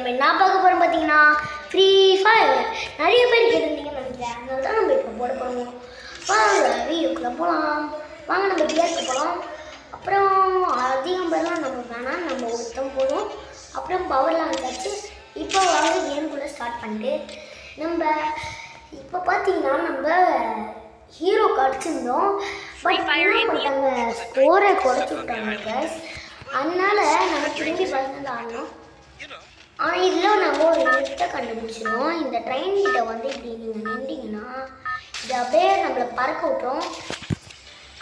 நம்ம என்ன பார்க்க போகிறோம் பார்த்தீங்கன்னா ஃப்ரீ ஃபயர். நிறைய பேர் கேட்டிருந்தீங்கன்னு நினைக்கிறேன், அதனால தான் நம்ம இப்போ போட போகிறோம். வாங்க வீடியோக்குள்ளே போகலாம். வாங்க நம்ம டிஆர்க்கு போகலாம். அப்புறம் அதிகம் பேர்லாம் நம்ம வேணாம், நம்ம ஒருத்தம் போதும். அப்புறம் பவர்லாம் வச்சாச்சு. இப்போ வாங்க கேமுக்குள்ளே ஸ்டார்ட் பண்ணிட்டு நம்ம இப்போ பார்த்தீங்கன்னா நம்ம ஹீரோ அடிச்சிருந்தோம். பட் என்ன பண்ணிட்டாங்க, ஸ்கோரை குறைச்சி விட்டாங்க கைஸ். அதனால நம்ம திரும்பி பார்த்து ஆடணும். ஆனால் இதில் நம்ம ஒரு லிஸ்ட்டை கண்டுபிடிச்சிடும். இந்த ட்ரெயின் கிட்ட வந்து இப்படி நீங்கள் நின்றீங்கன்னா இது அப்படியே நம்மளை பறக்க விட்டோம்.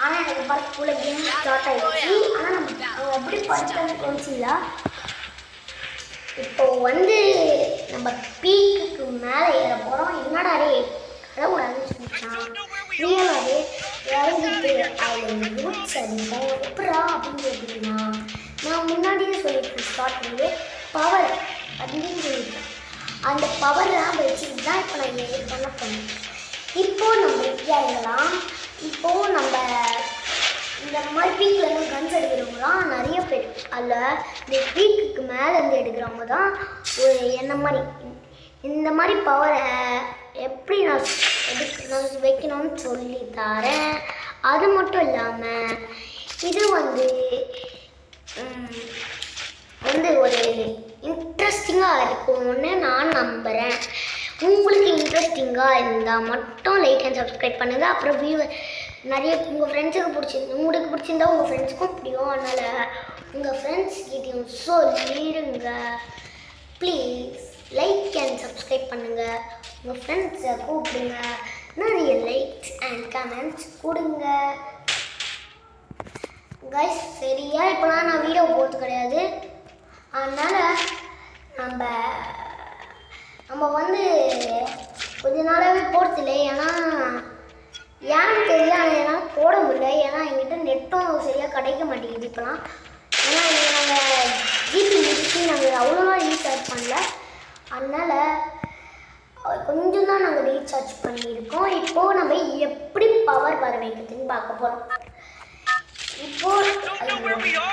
ஆனால் எனக்கு பறக்கக்குள்ள கேம் ஸ்டார்ட் ஆகிடுச்சு. ஆனால் நம்ம எப்படி பறக்க கொஞ்சிங்களா இப்போ வந்து நம்ம பீக்குக்கு மேலே ஏற போகிறோம். என்னடாரே கடவுடாதுன்னு சொல்லிட்டான். ரியலாகவே இறங்கிட்டு அதில் ரூட்ஸ் அடிப்போம். எப்படா அப்படின்னு கேட்டிங்கன்னா நான் முன்னாடியே சொல்லியிருக்கேன் ஸ்டார்ட் பண்ணி பவர் அப்படின்னு சொல்லியிருக்கேன். அந்த பவர்லாம் வச்சுட்டு தான் இப்போ நான் பண்ண போனேன். இப்போது நம்ம இறங்கலாம். இப்போது நம்ம இந்த மாதிரி பீக்லேருந்து கன்ஸ் எடுக்கிறவங்களாம் நிறைய பேர். அதில் இந்த பீக்குக்கு மேலேருந்து எடுக்கிறவங்க தான் ஒரு என்ன மாதிரி இந்த மாதிரி பவரை எப்படி நான் வைக்கணும்னு சொல்லி தரேன். அது மட்டும் இல்லாமல் இது வந்து ஒரு இன்ட்ரெஸ்டிங்காக இருக்கும்னு நான் நம்புகிறேன். உங்களுக்கு இன்ட்ரெஸ்டிங்காக இருந்தால் மட்டும் லைக் அண்ட் சப்ஸ்கிரைப் பண்ணுங்கள். அப்புறம் நிறைய உங்கள் ஃப்ரெண்ட்ஸுக்கு உங்களுக்கு பிடிச்சிருந்தா உங்கள் ஃப்ரெண்ட்ஸுக்கும் பிடிக்கும். அதனால் உங்கள் ஃப்ரெண்ட்ஸ் கிட்டேயும் சொல்லிடுங்க. ப்ளீஸ் லைக் அண்ட் சப்ஸ்கிரைப் பண்ணுங்கள். உங்கள் ஃப்ரெண்ட்ஸை கூப்பிடுங்க. நிறைய லைக்ஸ் அண்ட் கமெண்ட்ஸ் கொடுங்க கைஸ். சரியா இப்போலாம் நான் வீடியோ போகிறது கிடையாது. அதனால் நம்ம வந்து கொஞ்ச நாளாகவே போடுறதில்லை. ஏன்னா ஏன்னு தெரியல, ஆனால் என்னால் போட முடியல. ஏன்னா எங்கிட்ட நெட்டும் சரியாக கிடைக்க மாட்டேங்குது இப்போலாம். ஏன்னா நாங்கள் ஜிபி முடிச்சு நாங்கள் அவ்வளோவா ரீசார்ஜ் பண்ணல. அதனால் கொஞ்சம் தான் நாங்கள் ரீசார்ஜ் பண்ணியிருக்கோம். இப்போது நம்ம எப்படி பவர் வர வைக்கிறதுன்னு பார்க்க போகிறோம். இப்போது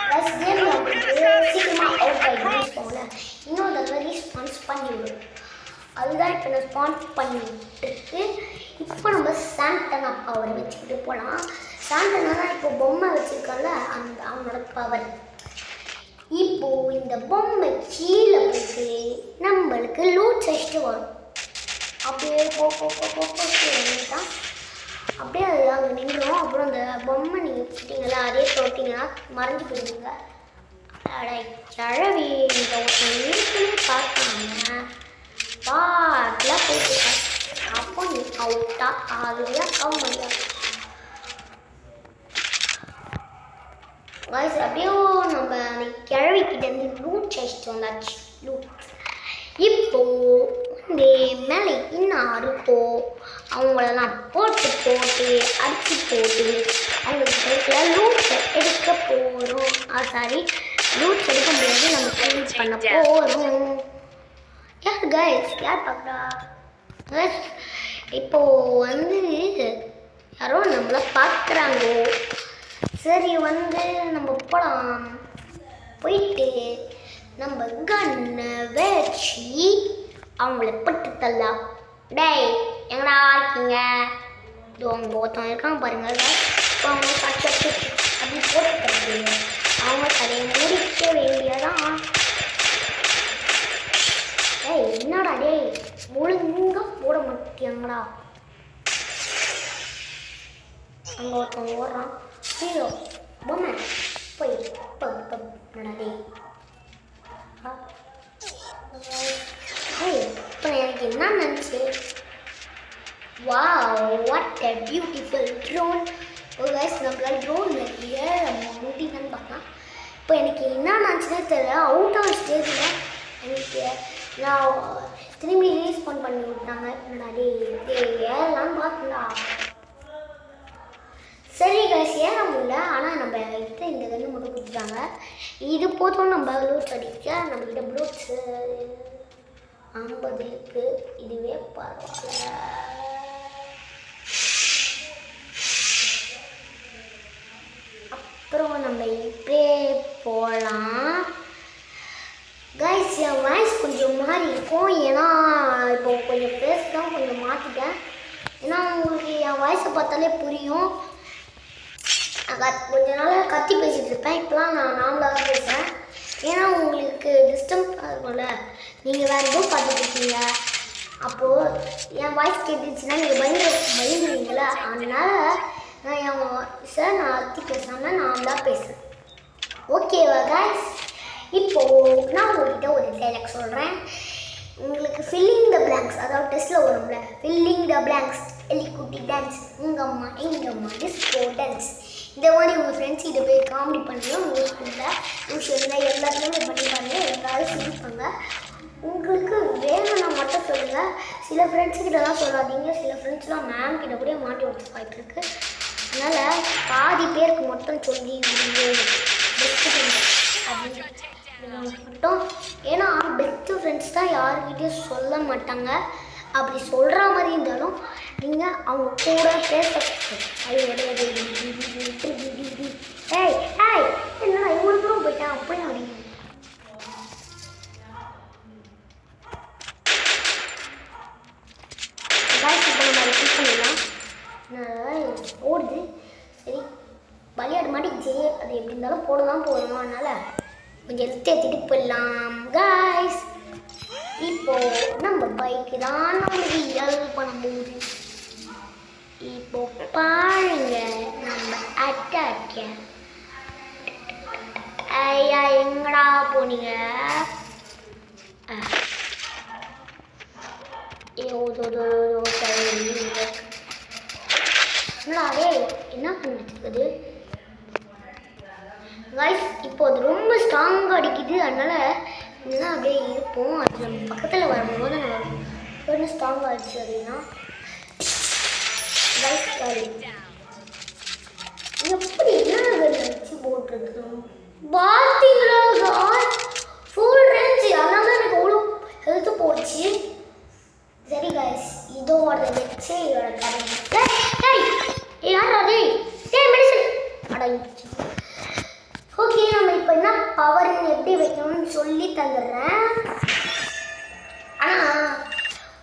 ஃபஸ்ட் கேம் வந்துட்டு சீக்கிரமாக அவுட் ஆகிடுன்னு போகல, இன்னொரு தடவை ரீஸ்பான்ஸ் பண்ணிவிடும். அதுதான் இப்போ நான் ஸ்பான் பண்ணிட்டுருக்கு. இப்போ நம்ம சாண்டனா பவரை வச்சுக்கிட்டு போகலாம். சாண்டனா தான் இப்போ பொம்மை வச்சுருக்கோம்ல, அவனோட பவர். இப்போது இந்த பொம்மை கீழே போயிட்டு நம்மளுக்கு லூட் செஸ்ட்டு வரும். அப்படியே போட்டான் அப்படியே அது அங்கே நின்றோம். அப்புறம் அந்த பொம்மை நீங்கள் வச்சுட்டிங்களா அதே தொட்டிங்கன்னா மறைஞ்சு போயிடுங்க. கிழவி இந்த ஒருத்தன் இருக்குன்னு பார்த்தாங்க பாட்டெலாம் போட்டுருக்கேன். அப்போ நீ அவுட்டா அதுதான் கம் முடியாது வாய்ஸ். அப்படியே நம்ம அந்த கிழவிக்கிட்டேருந்து லூட் செஸ்ட் வந்தாச்சு. லூட் இப்போ வந்து மேலே இன்னும் இருக்கோ அவங்களெல்லாம் போட்டு அடிச்சு போட்டு அவங்களுக்கு லூட்ஸ் எடுக்க போகிறோம். சாரி லூட்ஸ் எடுக்க முடியாது, நம்ம கிளீன் பண்ண போகிறோம். யார் கைஸ் யார் பார்க்குறா கைஸ்? இப்போது வந்து யாரோ நம்மளை பார்க்குறாங்க. சரி வந்து நம்ம போகலாம். போயிட்டு நம்ம கண்ணை வச்சு அவங்கள பட்டு தள்ளலாம். டேய் எங்கடா இருக்கீங்க? இது அவங்க ஒருத்தவங்க இருக்காங்க பாருங்கள். இப்போ அவங்க கட்டு அப்படி போட்டு அவங்க கதையை முடிக்க வேண்டியதான். டேய் என்னடா டேய் ஒழுங்காக போட மாட்டியாங்கடா. அங்கே ஒருத்தவங்க ஓடுறான். ஹீரோ பொம்மை போய் என்னடா டேய். இப்போ எனக்கு என்ன நினச்சி, wow what a beautiful drone. ஒரு வயசு நம்மளால் ட்ரோன் நிறைய முடியுதுன்னு பார்க்கலாம். இப்போ எனக்கு என்ன நினச்சுன்னே தெரியல. அவுட் ஆஃப் ஸ்டேஜில் எனக்கு நான் திரும்பி ரீஸ்பாண்ட் பண்ணி விட்டாங்க. என்னடா ஏறலான்னு பார்க்கலா. சரி கைஸ் ஏற முடியல. ஆனால் நம்ம கிட்ட இந்த கன்று மட்டும் கொடுத்துட்டாங்க. இது போதும் நம்ம லூட்ஸ் அடிக்க. நம்மக்கிட்ட ப்ளூட்ஸு 50 இருக்குது. இதுவே பரவாயில்ல. அப்புறம் நம்ம இப்படியே போகலாம். கைஸ் என் வாய்ஸ் கொஞ்சம் மாறி இருக்கும், ஏன்னா இப்போ கொஞ்சம் பேசலாம் கொஞ்சம் மாற்றிட்டேன். ஏன்னா உங்களுக்கு என் வாய்ஸை பார்த்தாலே புரியும். கொஞ்ச நாளாக கத்தி பேசிகிட்டு இருப்பேன், இப்போலாம் நான் நார்மலாக பேசுகிறேன். ஏன்னா உங்களுக்கு டிஸ்டர்ப் ஆகும்ல, நீங்கள் வேறு எதுவும் பார்த்துட்டு இருக்கீங்க, அப்போது என் வாய்ஸ் கேட்டுச்சுன்னா நீங்கள் பயந்துருவீங்களா, அதனால் நான் என் வாய்ஸை நான் கத்தி பேசாமல் நார்மலாக பேசுகிறேன். ஓகேவா கைஸ்? இப்போது நான் உங்கள்கிட்ட ஒரு டைலாக் சொல்கிறேன். உங்களுக்கு ஃபில்லிங் த பிளாங்க்ஸ், அதாவது டெஸ்ட்டில் வரும்ல, ஃபில்லிங் த பிளாங்க்ஸ் எலிக்குட்டி டான்ஸ் உங்கம்மா எங்கம்மா டிஸ்கோ டான்ஸ். இந்த மாதிரி உங்கள் ஃப்ரெண்ட்ஸ் கிட்ட போய் காமெடி பண்ணுறோம். உங்கள் ஸ்கூலில் டியூஷனில் எல்லாத்துலேயுமே பண்ணி பாருங்கள், எல்லாரும் சிரிப்பாங்க. உங்களுக்கு வேணும்னா மட்டும் சொல்லுங்கள். சில ஃப்ரெண்ட்ஸுக்கிட்டலாம் சொல்லாதீங்க, சில ஃப்ரெண்ட்ஸ்லாம் மேம் கிட்ட கூட மாட்டி விட்டு வாய்ப்பு இருக்குது. அதனால் பாதி பேருக்கு மட்டும் சொல்லி பெஸ்ட்டு ஃப்ரெண்ட்ஸ் அப்படின்னு மட்டும். ஏன்னா பெஸ்ட்டு ஃப்ரெண்ட்ஸ் தான் யாருக்கிட்டையும் சொல்ல மாட்டாங்க. அப்படி சொல்கிற மாதிரி இருந்தாலும் நீங்கள் அவங்க கூட பேச ஏய் ஏய் என்ன இவ்வளோ தூரம் போயிட்டேன் அப்படி அப்படிங்க. இப்போ நம்ம கிளிக் பண்ணிடலாம். ஓடுது, சரி விளையாடு மாட்டிக்கிச்சு, அது எப்படி இருந்தாலும் போடலாம் போடணும். அதனால் கொஞ்சம் எடுத்து ஏற்றிட்டு போயிடலாம் கைஸ். இப்போ நம்ம பைக்கு தான் நம்மளுக்கு ஹெல்ப் பண்ணும்போது, இப்போ பாருங்க நம்ம அட்டாக்க. ஐயா எங்கடா போனீங்க? என்ன பண்ணிட்டு கைஸ்? இப்போ அது ரொம்ப ஸ்ட்ராங்காக அடிக்குது, அதனால இல்லைன்னா அப்படியே இருப்போம். அது நம்ம பக்கத்தில் வரும்போது நம்ம ஒன்று ஸ்ட்ராங்காக ஆகிடுச்சு அப்படின்னா கைஸ் சாரி எப்படி என்ன வச்சு போட்டிருக்கோம் பார்த்தீங்களா காய்ஸ்? ஃபுல் ரேஞ்ச், அதனால தான் எனக்கு அவ்வளோ ஹெல்த்து போச்சு. சரி கைஸ், இதோட வச்சு இதோட கதை யார் அதே மெடிசன் அடங்கிச்சு. ஓகே, நம்ம இப்போ என்ன பவர் எப்படி வைக்கணும்னு சொல்லி தந்துடுறேன். ஆனால்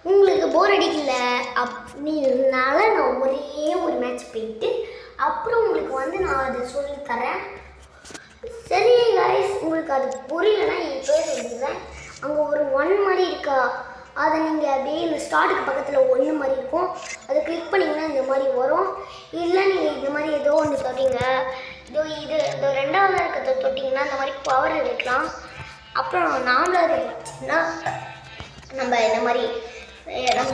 உங்களுக்கு போர் அடிக்கல அப்படின்னால நான் ஒரே ஒரு மேட்ச் போயிட்டு அப்புறம் உங்களுக்கு வந்து நான் அதை சொல்லித்தரேன். சரி கைஸ், உங்களுக்கு அது புரியலன்னா என் பேர் சொல்லிடுறேன். அங்கே ஒரு 1 மாதிரி இருக்கா, அதை நீங்கள் அப்படியே இந்த ஸ்டார்ட்டுக்கு பக்கத்தில் 1 மாதிரி இருக்கும், அதை கிளிக் பண்ணிங்கன்னா இந்த மாதிரி வரும். இல்லை நீங்கள் இந்த மாதிரி ஏதோ ஒன்று தொட்டிங்க, இது 2வது இருக்கிறத தொட்டிங்கன்னா இந்த மாதிரி பவர் வைக்கலாம். அப்புறம் 4வது வச்சுன்னா நம்ம இந்த மாதிரி நம்ம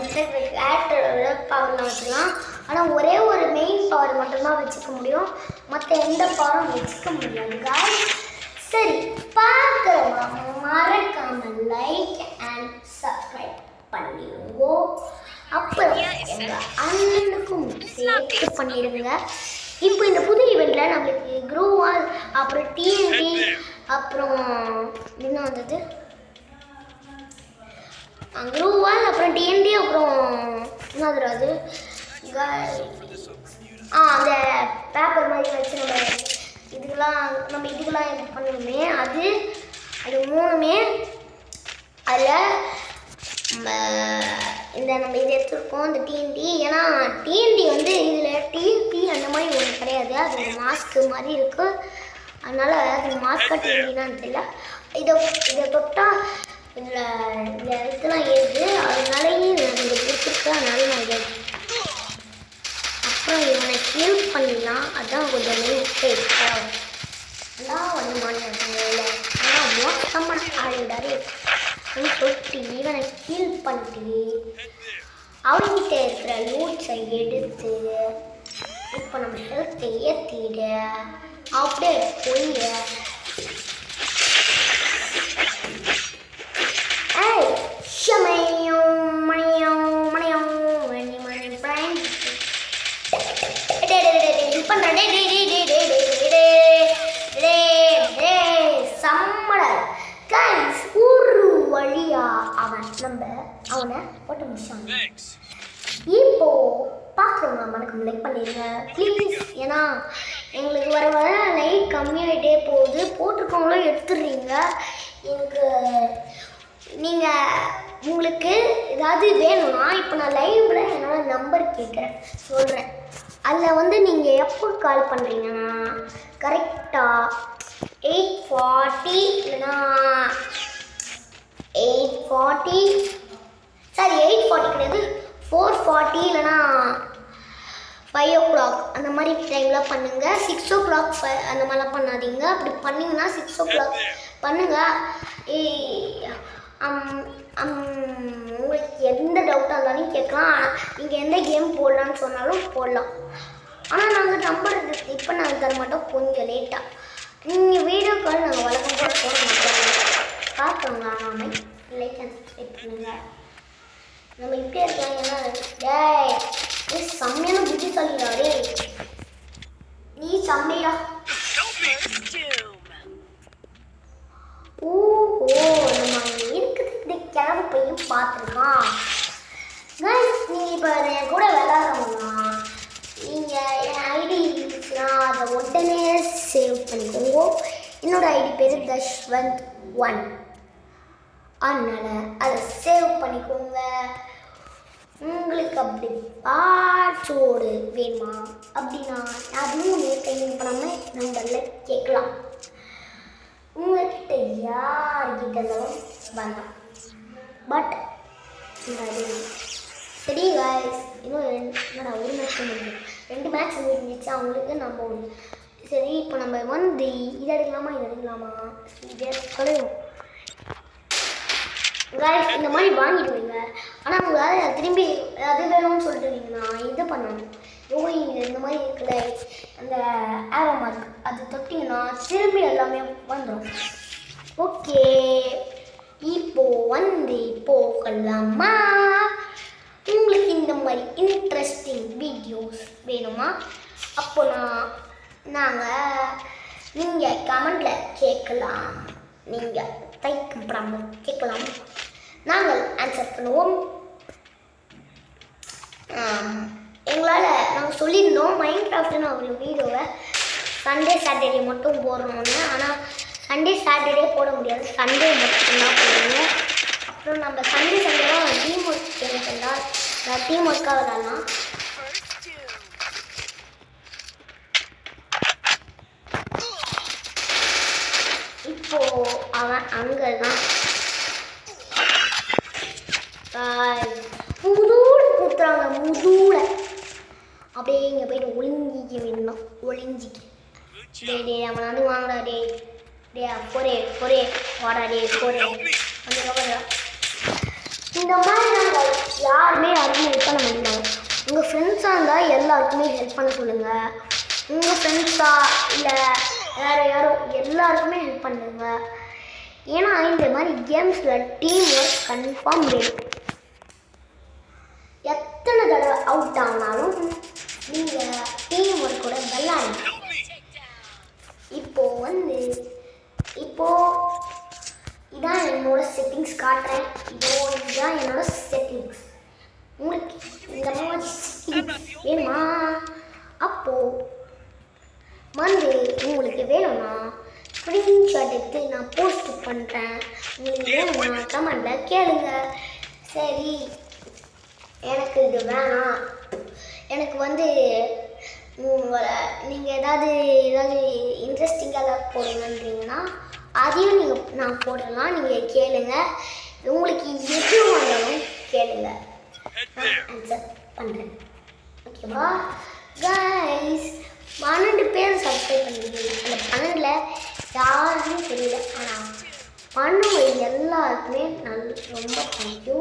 ஆக்டரோட பவர்லாம் வச்சுக்கலாம். ஆனால் ஒரே ஒரு மெயின் பவர் மட்டும்தான் வச்சுக்க முடியும், மற்ற எந்த பவரும் வச்சுக்க முடியாது guys. சரி, பார்க்குறவங்க மறக்காமல் லைக் அண்ட் சப்ஸ்கிரைப் பண்ணிடுங்க. அப்புறம் எங்கள் அண்ணனுக்கும் சேர்த்து பண்ணிடுங்க. இப்போ இந்த புது ஈவெண்ட்டில் நம்மளுக்கு க்ரோவால், அப்புறம் டிஎன்டி, அப்புறம் என்ன வந்தது க்ரோவால், அப்புறம் டிஎன்டி, அப்புறம் என்னது அது அந்த பேப்பர் மாதிரி வச்சு நம்ம இதுக்கெல்லாம் இது பண்ணணுமே, அது 3மே அதில் நம்ம இதை எடுத்துருக்கோம் இந்த டிஎன்டி. ஏன்னா டிஎன்டி வந்து இதில் டிஎன்டி அந்த மாதிரி ஒன்று கிடையாது, அது ஒரு மாஸ்க்கு மாதிரி இருக்குது. அதனால் அது மாஸ்க்காக டிஎன்டினான்னு தெரியல. இதை தொட்டால் இதில் இந்த இடத்துலாம் ஏறுது, அதனாலேயே நான் இதை பிடிச்சிருக்கு, அதனால நான் இதை அப்புறம் இவனை ஹீல் பண்ணிடலாம். அதுதான் கொஞ்சம் எல்லாம் வந்து மாநில ஆனால் மோசமான ஆடிடாரு சொல்லிட்டு இவனை ஹீல் பண்ணிட்டு அவன்கிட்ட இருக்கிற லூட்ஸை எடுத்து இப்போ நம்ம ஹெல்த்தை ஏற்றிட அப்படியே போய் அவனை போட்டு முடிச்சாங்க. இப்போ பார்க்குறவங்க மறக்காம லைக் பண்ணிடுங்க ப்ளீஸ். ஏன்னா எங்களுக்கு வர வர லைக் கம்மியாகிட்டே போகுது. போட்டிருக்கவங்களும் எடுத்துடுறீங்க. எனக்கு உங்களுக்கு ஏதாவது வேணும்னா இப்போ நான் லைவ்ல என்னோட நம்பர் கேட்குறேன், சொல்கிறேன். அதில் நீங்கள் எப்போ கால் பண்ணுறீங்கன்னா கரெக்டாக 8:40 இல்லைன்னா 8:40 சாரி 8:40 கிடையாது, 4:40 இல்லைன்னா 5 o'clock அந்த மாதிரி டைமில் பண்ணுங்கள். 6 o'clock அந்த மாதிரிலாம் பண்ணாதீங்க. அப்படி பண்ணிங்கன்னா 6 o'clock பண்ணுங்கள். உங்களுக்கு எந்த டவுட்டாக இருந்தாலும் கேட்கலாம். நீங்கள் எந்த கேம் போடலான்னு சொன்னாலும் போடலாம். ஆனால் நாங்கள் நம்பர் இப்போ நாங்கள் தர மாட்டோம், கொஞ்சம் லேட்டாக. நீங்கள் வீடியோ கால் நாங்கள் வழக்கம் போல் போட மாட்டோம். பார்க்கோங்க, நாம லைக் அண்ட் சப்ஸ்கிரைப் பண்ணுங்க. நம்ம இப்படியே இருக்கலாம். ஏன்னா டேய் செம்மையான புத்திசாலிடா. டே நீ செம்மையா. ஓஹோ, நம்ம இருக்குது இந்த கிளம்பு பையன் பார்த்துருக்கான். நீங்கள் இப்போ என் கூட விளாட்றவங்கன்னா நீங்கள் என் ஐடி இருந்துச்சுன்னா அதை உடனே சேவ் பண்ணிக்கோங்க. என்னோடய ஐடி பேர் Dashwant1. அதனால் அதை சேவ் பண்ணிக்கோங்க. உங்களுக்கு அப்படி பாட்டோடு வேணுமா அப்படின்னா அதுவும் டைம் பண்ணாமல் நம்பரில் கேட்கலாம். உங்கள்கிட்ட யார்கிட்ட இருந்தாலும் வேண்டாம். பட் சரி காய்ஸ், இன்னும் என்னடா ஒரு மேட்ச் முடிஞ்சு 2 மேட்ச் முடிஞ்சிச்சு அவங்களுக்கு. நம்ம சரி இப்போ நம்ம இதை எடுக்கலாமா இதை எடுக்கலாமா இதே கலையும் காய்ஸ். இந்த மாதிரி வாங்கிடுவீங்க. ஆனால் உங்களால் திரும்பி அது வேணும்னு சொல்லிட்டு நான் இது பண்ணணும். இந்த மாதிரி இருக்கிற அந்த ஆரோ மார்க் அது தொட்டிங்கன்னா திரும்பி எல்லாமே வந்துடும். ஓகே, இப்போ போகலாமா? உங்களுக்கு இந்த மாதிரி இன்ட்ரெஸ்டிங் வீடியோஸ் வேணுமா? அப்போ நீங்கள் கமெண்டில் கேட்கலாம். நீங்கள் தைக்கப்படாமல் கேட்கலாம், நாங்கள் ஆன்சர் பண்ணுவோம். எங்களால் நாங்கள் சொல்லியிருந்தோம் மைன்கிராஃப்ட்னு ஒரு வீடியோவை சண்டே சாட்டர்டே மட்டும் போடுறோம்னு. ஆனால் சண்டே சாட்டர்டே போட முடியாது, சண்டே மட்டும்தான் போடணும். அப்புறம் நம்ம சண்டே தான் டீம் ஒர்க் கேம் சென்றால் டீம் ஒர்க்காக விளாட்லாம். இப்போது அவன் அங்கே தான் முதுகுல கூத்துறாங்க. முதுகுல அப்படியே இங்கே போயிட்டு ஒளிஞ்சிக்க வேணும். ஒளிஞ்சிக்க டே அவன் வந்து வாங்கடா. டே பொரே வாடா. பொரே இந்த மாதிரி நாங்கள் யாருமே ஹெல்ப் பண்ண முடியல. உங்கள் ஃப்ரெண்ட்ஸாக இருந்தால் எல்லாருக்குமே ஹெல்ப் பண்ண சொல்லுங்கள். உங்கள் ஃப்ரெண்ட்ஸா இல்லை யாரோ எல்லாருக்குமே ஹெல்ப் பண்ணுங்க. ஏன்னா இந்த மாதிரி கேம்ஸில் டீம் ஒர்க் கன்ஃபார்ம் வேணும். எத்தனை தடவை அவுட் ஆனாலும் நீங்கள் டீம் ஒர்க்கோட விளாடுங்க. இப்போது இதான் என்னோட செட்டிங்ஸ் காட்டுறேன். இதுதான் என்னோட செட்டிங்ஸ். உங்களுக்கு இந்த மாதிரி செட்டிங்ஸ் வேணுமா? அப்போது உங்களுக்கு வேணும்னா ஸ்க்ரீன்ஷாட் எடுத்து நான் போஸ்ட் பண்ணுறேன். உங்களுக்கு வேணும்னா கமெண்டில் கேளுங்க. சரி எனக்கு இது வேணாம், எனக்கு நீங்கள் ஏதாவது இன்ட்ரெஸ்டிங்காக ஏதாவது போடுங்கன்றீங்கன்னா அதையும் நான் போடலாம். நீங்கள் கேளுங்க. உங்களுக்கு எது வந்தாலும் கேளுங்க, நான் ஆன்சர் பண்ணுறேன். ஓகேவா கைஸ்? 12 பேர் சப்ஸ்கிரைப் பண்ணிருக்கீங்க. அந்த 12ல் யாருமே தெரியல, ஆனால் பண்ணுவோம் எல்லாருக்குமே ரொம்ப தேங்க்யூ.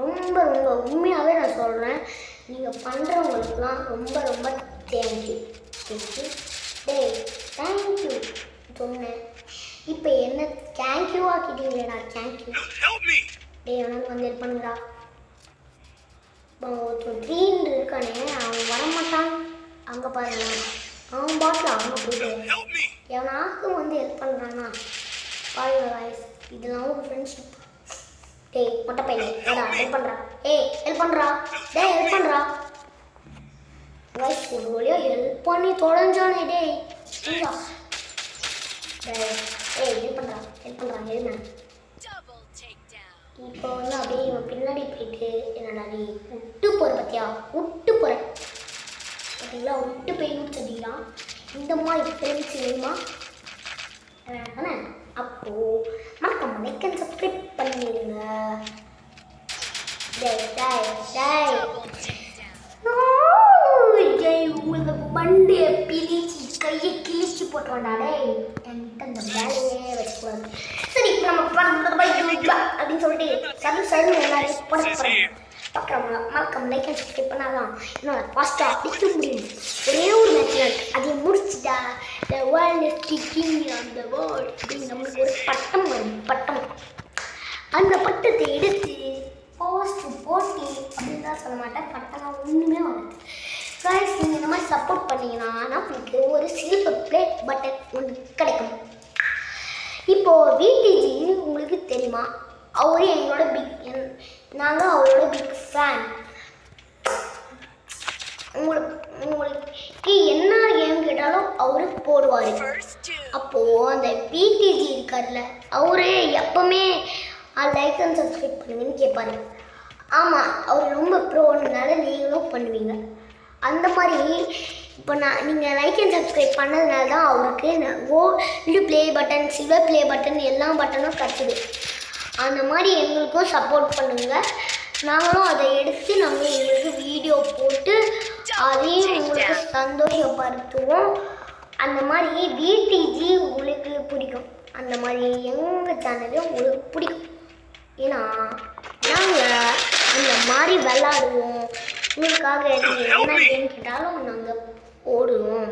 ரொம்ப உண்மையாகவே நான் சொல்கிறேன், நீங்கள் பண்ணுறவங்களுக்குலாம் ரொம்ப தேங்க்யூ. தேங்க்யூ சொன்னேன். இப்போ என்ன தேங்க்யூ ஆக்கிட்டீங்களேடா. தேங்க்யூ அவனுக்கு வந்து ஹெல்ப் பண்ணுங்கடா. ஒருத்தன் 3 இருக்கானே, அவன் வரமாட்டான். அங்கே பாருங்க, அவன் பாட்டில் அவங்க போயிட்டு எவனாக்கும் வந்து ஹெல்ப் பண்ணுறான்னா பாருங்க வாய்ஸ். இதெல்லாம் ஒரு ஃப்ரெண்ட்ஷிப். டேய் மொட்டை பையனே ஏடா ஹெல்ப் பண்ணுறா. ஹெல்ப் பண்ணுறா. ஹெல்ப் பண்ணுறா. கைஸ் ஒரு வழியா ஹெல்ப் பண்ணி தொலைஞ்சானே. டேய் ஹெல்ப் பண்ணுறா. எழுமே இப்போ வந்து அப்படியே இவன் பின்னாடி போயிட்டு என்னடா நீ விட்டு போகிற பத்தியா விட்டு போகிறேன் பார்த்தீங்களா. விட்டு போய் முடிச்சிட்டீங்களாம். இந்த மாதிரி ஃப்ரெண்ட்ஸ் வேணுமா தானே? அப்போது மறக்காம லைக் அண்ட் சப்ஸ்கிரைப் பண்ணிடுங்க. உங்களுக்கு மண்டையை பிரிச்சு கையை கிழிச்சு போட்டோம்டா. என்கிட்ட இந்த வேலையே வச்சுக்கூடாது. சரி இப்போ நம்ம அப்படின்னு சொல்லிட்டு சரி எல்லாரையும் பார்க்குறவங்க மறக்காம லைக் அண்ட் சப்ஸ்கிரைப் பண்ணாதான் என்னோட ஃபாஸ்ட்டாக அடிக்க முடியும். ஒரே ஒரு மேட்ச் அதை முடிச்சுட்டா the world is king on the world அப்படின்னு நம்மளுக்கு ஒரு பட்டம் வரும். பட்டம் அந்த பட்டத்தை எடுத்து போஸ்ட் போட்டி அப்படின்னு தான் சொல்ல மாட்டேன். பட்டம்லாம் ஒன்றுமே வராது. கைஸ் நீங்கள் இந்த மாதிரி சப்போர்ட் பண்ணிங்கன்னா நம்மளுக்கு ஒரு சில்வர் ப்ளே பட்டன் ஒன்று கிடைக்கும். இப்போது விடிஜி உங்களுக்கு தெரியுமா? அவரே எங்களோட நாங்கள் அவரோட பிக் ஃபேன். உங்களுக்கு என்ன கேம் கேட்டாலும் அவரு போடுவார். அப்போது அந்த விடிஜி இருக்கார்ல அவரே எப்பவுமே லைக் அண்ட் சப்ஸ்கிரைப் பண்ணுவீங்கன்னு கேட்பாரு. ஆமாம் அவர் ரொம்ப ப்ரோனால நீங்களும் பண்ணுவீங்க. அந்த மாதிரி இப்போ நீங்கள் லைக் அண்ட் சப்ஸ்கிரைப் பண்ணதுனால தான் அவருக்கு gold play button silver play button எல்லா பட்டனும் கிடச்சிது. அந்த மாதிரி எங்களுக்கும் சப்போர்ட் பண்ணுங்கள். நாங்களும் அதை எடுத்து நம்ம எங்களுக்கு வீடியோ போட்டு அதையும் உங்களுக்கு சந்தோஷப்படுத்துவோம். அந்த மாதிரி விடிஜி உங்களுக்கு பிடிக்கும். அந்த மாதிரி எங்கள் சேனலும் உங்களுக்கு பிடிக்கும். ஏன்னா நாங்கள் அந்த மாதிரி விளாடுவோம். உங்களுக்காக நீங்கள் என்ன கேம் கேட்டாலும் நாங்கள் ஓடுவோம்.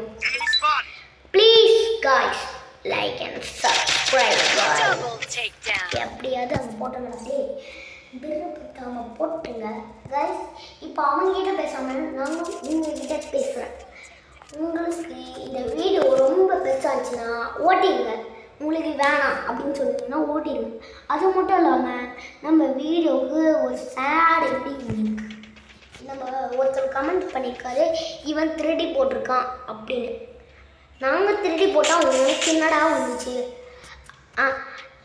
Please guys like and subscribe. எப்படியாவது அவங்க போட்டோம்னாலே விருப்பத்தாமல் போட்டுங்க கைஸ். இப்போ அவங்ககிட்ட பேசாமல் நானும் உங்ககிட்ட பேசுகிறேன். உங்களுக்கு இந்த வீடியோ ரொம்ப பெருசாச்சுன்னா ஓட்டிடுங்க. உங்களுக்கு வேணாம் அப்படின்னு சொன்னீங்கன்னா ஓட்டிடுங்க. அது மட்டும் இல்லாமல் நம்ம வீடியோவுக்கு ஒரு சேட் எப்படி நம்ம ஒருத்தர் கமெண்ட் பண்ணியிருக்காரு இவன் திருடி போட்டிருக்கான் அப்படின்னு. நாங்கள் திருடி போட்டால் உங்களுக்கு என்னடா வந்துச்சு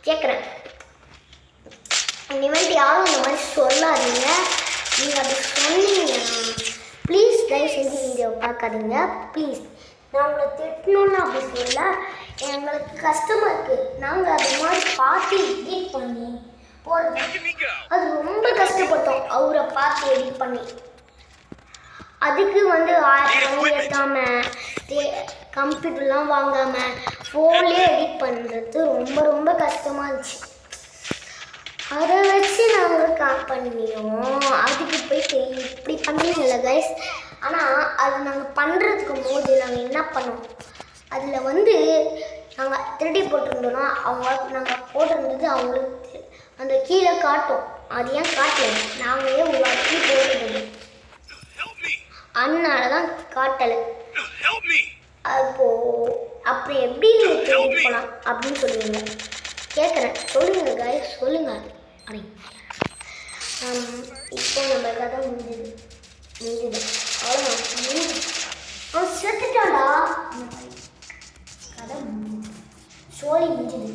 கேட்குறேன். இனிமேல் யாரும் அந்த மாதிரி சொல்லாதீங்க. நீங்கள் அப்படி சொன்னீங்கன்னா ப்ளீஸ் தயவு செஞ்சு வீடியோ பார்க்காதீங்க ப்ளீஸ். நான் உங்களை திட்டணும்னு அப்படி சொல்ல எங்களுக்கு கஷ்டமாக இருக்குது. நாங்கள் அது மாதிரி பார்த்து எடிட் பண்ணி போடுறோம். அது ரொம்ப கஷ்டப்பட்டோம் அவரை பார்த்து எடிட் பண்ணி. அதுக்கு வந்து 1000 ஏற்காமல் கம்ப்யூட்டர்லாம் வாங்காமல் ஃபோன்லேயே எடிட் பண்ணுறது ரொம்ப கஷ்டமாக இருந்துச்சு. அதை வச்சு நாங்கள் பண்ணியோம். அதுக்கு போயிட்டு இப்படி பண்ணுவீங்கள கைஸ். ஆனால் அது நாங்கள் பண்ணுறதுக்கு போது நாங்கள் என்ன பண்ணோம், அதில் வந்து நாங்கள் திருடி போட்டிருந்தோன்னா நாங்கள் போட்டிருந்தது அவங்களுக்கு அந்த கீழே காட்டும். அது ஏன் காட்டலை, நாங்களே உருவாக்கி போட்டிருந்தது அதனால தான் காட்டலை. அப்போது அப்படி எப்படி நீங்கள் திருடி போகலாம் அப்படின்னு சொல்லுவீங்க கேட்குறேன். சொல்லுங்கள் கைஸ் சொல்லுங்கள். அப்படி இப்போ நம்ம கதை முடிஞ்சுது அவ்வளோதான். அவன் செத்துட்டாடா. கதை முடிஞ்சுது, ஸ்டோரி முடிஞ்சுது.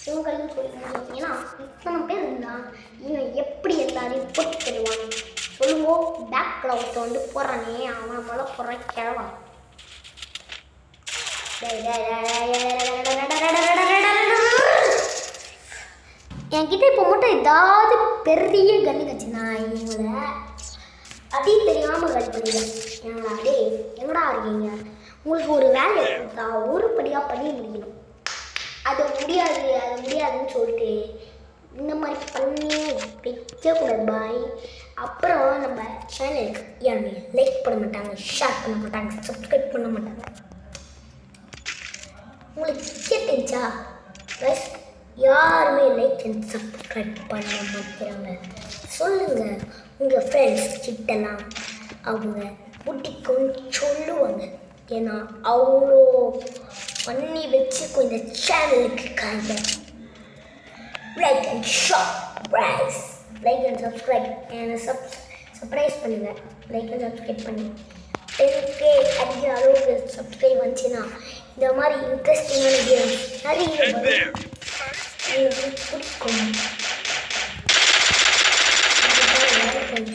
இவன் கையும் சொல்லி முடிஞ்சுன்னா இத்தனை பேர் இருந்தால் இவன் எப்படி எல்லாரையும் போட்டு தருவாங்க சொல்லுவோம். பேக் கிரவுண்டை வந்து போடுறானே அவன் போல போடுற கிழவான். என்கிட்ட இப்போ மட்டும் ஏதாவது பெரிய கண்ணு கட்சினா இவங்களை அடி தெரியாமல் கட் பண்ணிடுவேன். எங்களா அடே எங்கடா இருக்கீங்க, உங்களுக்கு ஒரு வேலையை கொடுத்தா ஒருபடியாக பண்ணி முடியணும். அது முடியாதுன்னு சொல்லிட்டு இந்த மாதிரி பண்ணி வைக்கக்கூடாது பாய். அப்புறம் நம்ம சேனலுக்கு யாருமே லைக் பண்ண மாட்டாங்க, ஷேர் பண்ண மாட்டாங்க, சப்ஸ்கிரைப் பண்ண மாட்டாங்க. உங்களுக்கு கேட்டுச்சா ப்ளஸ் யாருமே லைக் அண்ட் சப்ஸ்கிரைப் பண்ண மாட்டேறாங்க சொல்லுங்கள். உங்கள் ஃப்ரெண்ட்ஸ் கிட்டலாம் அவங்க பிடிக்கும்னு சொல்லுவாங்க. ஏன்னா அவ்வளோ பண்ணி வச்சுக்கோ இந்த சேனலுக்கு காங்க. Like and subscribe, like and subscribe என்ன சர்ப்ரைஸ் பண்ணுங்க. லைக் அண்ட் சப்ஸ்கிரைப் பண்ணி 10K அடிக்கிற அளவுக்கு சப்ஸ்கிரைப் வந்துச்சுன்னா இந்த மாதிரி இன்ட்ரெஸ்டிங்கான கேம் நிறைய பிடிக்கும்.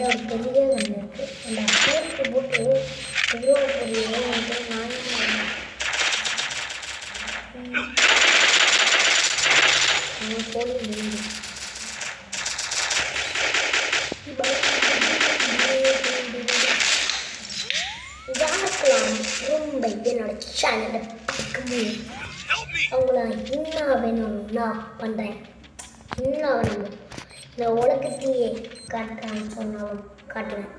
ஒரு பெரிய ஒன்று இருக்குது. அந்த பேருக்கு போட்டு எவ்வளோ பெரிய வந்து போலி யாருக்கெல்லாம் ரொம்ப என்னோட சேனலை பிடிக்கும் அவங்கள என்ன வேணும் நான் பண்ணுறேன், என்ன வேணும் இந்த உலகத்தையே காட்டுறான்னு சொன்னாலும் காட்டுவேன்.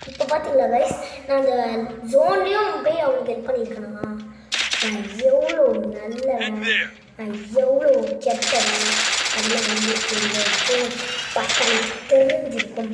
இப்போ பார்த்தீங்களா கைஸ், நான் அந்த ஜோன்லேயும் போய் அவங்களுக்கு ஹெல்ப் பண்ணியிருக்கேனா? நான் எவ்வளோ நல்லவன், நான் எவ்வளோ கெட்டவன் அதில் வந்து பார்த்தா தெரிஞ்சிருக்கும்.